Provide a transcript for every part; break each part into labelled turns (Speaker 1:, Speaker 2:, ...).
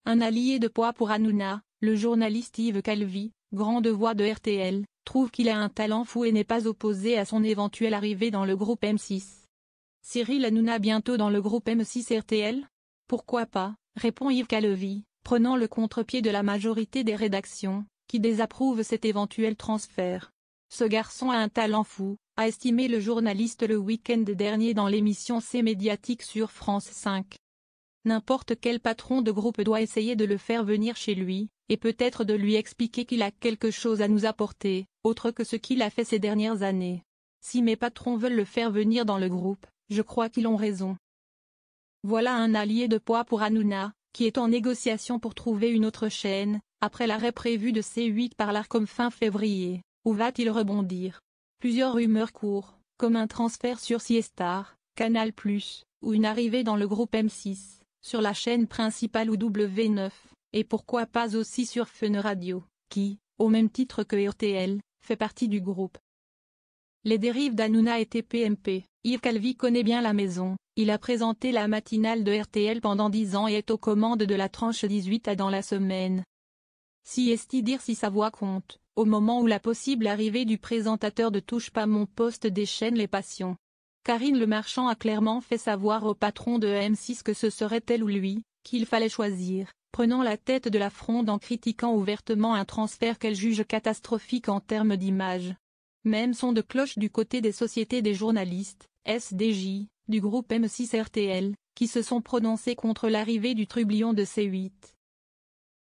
Speaker 1: Un allié de poids pour Hanouna, le journaliste Yves Calvi, grande voix de RTL, trouve qu'il a un talent fou et n'est pas opposé à son éventuelle arrivée dans le groupe M6. Cyril Hanouna bientôt dans le groupe M6 RTL? Pourquoi pas, répond Yves Calvi, prenant le contre-pied de la majorité des rédactions, qui désapprouvent cet éventuel transfert. Ce garçon a un talent fou, a estimé le journaliste le week-end dernier dans l'émission C'est médiatique sur France 5. N'importe quel patron de groupe doit essayer de le faire venir chez lui, et peut-être de lui expliquer qu'il a quelque chose à nous apporter, autre que ce qu'il a fait ces dernières années. Si mes patrons veulent le faire venir dans le groupe, je crois qu'ils ont raison. Voilà un allié de poids pour Hanouna, qui est en négociation pour trouver une autre chaîne, après l'arrêt prévu de C8 par l'Arcom fin février. Où va-t-il rebondir? Plusieurs rumeurs courent, comme un transfert sur Siestar, Canal+, ou une arrivée dans le groupe M6, sur la chaîne principale ou W9, et pourquoi pas aussi sur Fun Radio, qui, au même titre que RTL, fait partie du groupe. Les dérives d'Hanouna et TPMP. Yves Calvi connaît bien la maison, il a présenté la matinale de RTL pendant 10 ans et est aux commandes de la tranche 18 à dans la semaine. Si est-il dire si sa voix compte, au moment où la possible arrivée du présentateur de Touche pas mon poste déchaîne les passions. Karine Le Marchand a clairement fait savoir au patron de M6 que ce serait elle ou lui, qu'il fallait choisir, prenant la tête de la fronde en critiquant ouvertement un transfert qu'elle juge catastrophique en termes d'image. Même son de cloche du côté des sociétés des journalistes, SDJ, du groupe M6 RTL, qui se sont prononcés contre l'arrivée du trublion de C8.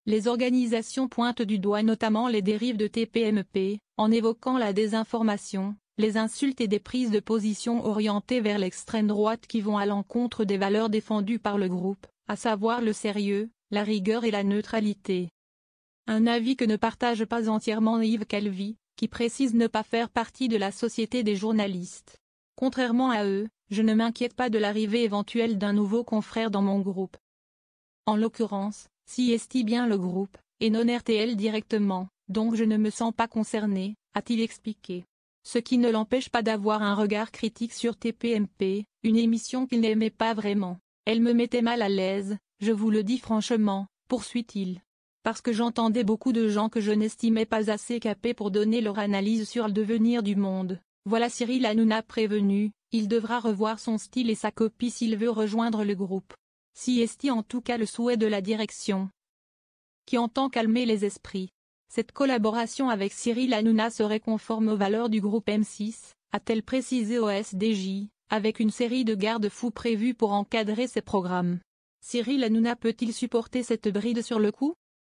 Speaker 1: Les organisations pointent du doigt notamment les dérives de TPMP, en évoquant la désinformation, les insultes et des prises de position orientées vers l'extrême droite qui vont à l'encontre des valeurs défendues par le groupe, à savoir le sérieux, la rigueur et la neutralité. Un avis que ne partage pas entièrement Yves Calvi, qui précise ne pas faire partie de la société des journalistes. Contrairement à eux, je ne m'inquiète pas de l'arrivée éventuelle d'un nouveau confrère dans mon groupe. En l'occurrence, si est bien le groupe, et non RTL directement, donc je ne me sens pas concerné, a-t-il expliqué. Ce qui ne l'empêche pas d'avoir un regard critique sur TPMP, une émission qu'il n'aimait pas vraiment. Elle me mettait mal à l'aise, je vous le dis franchement, poursuit-il. Parce que j'entendais beaucoup de gens que je n'estimais pas assez capés pour donner leur analyse sur le devenir du monde. Voilà Cyril Hanouna prévenu, il devra revoir son style et sa copie s'il veut rejoindre le groupe. Si est en tout cas le souhait de la direction, qui entend calmer les esprits. Cette collaboration avec Cyril Hanouna serait conforme aux valeurs du groupe M6, a-t-elle précisé au SDJ, avec une série de garde-fous prévus pour encadrer ses programmes. Cyril Hanouna peut-il supporter cette bride sur le coup?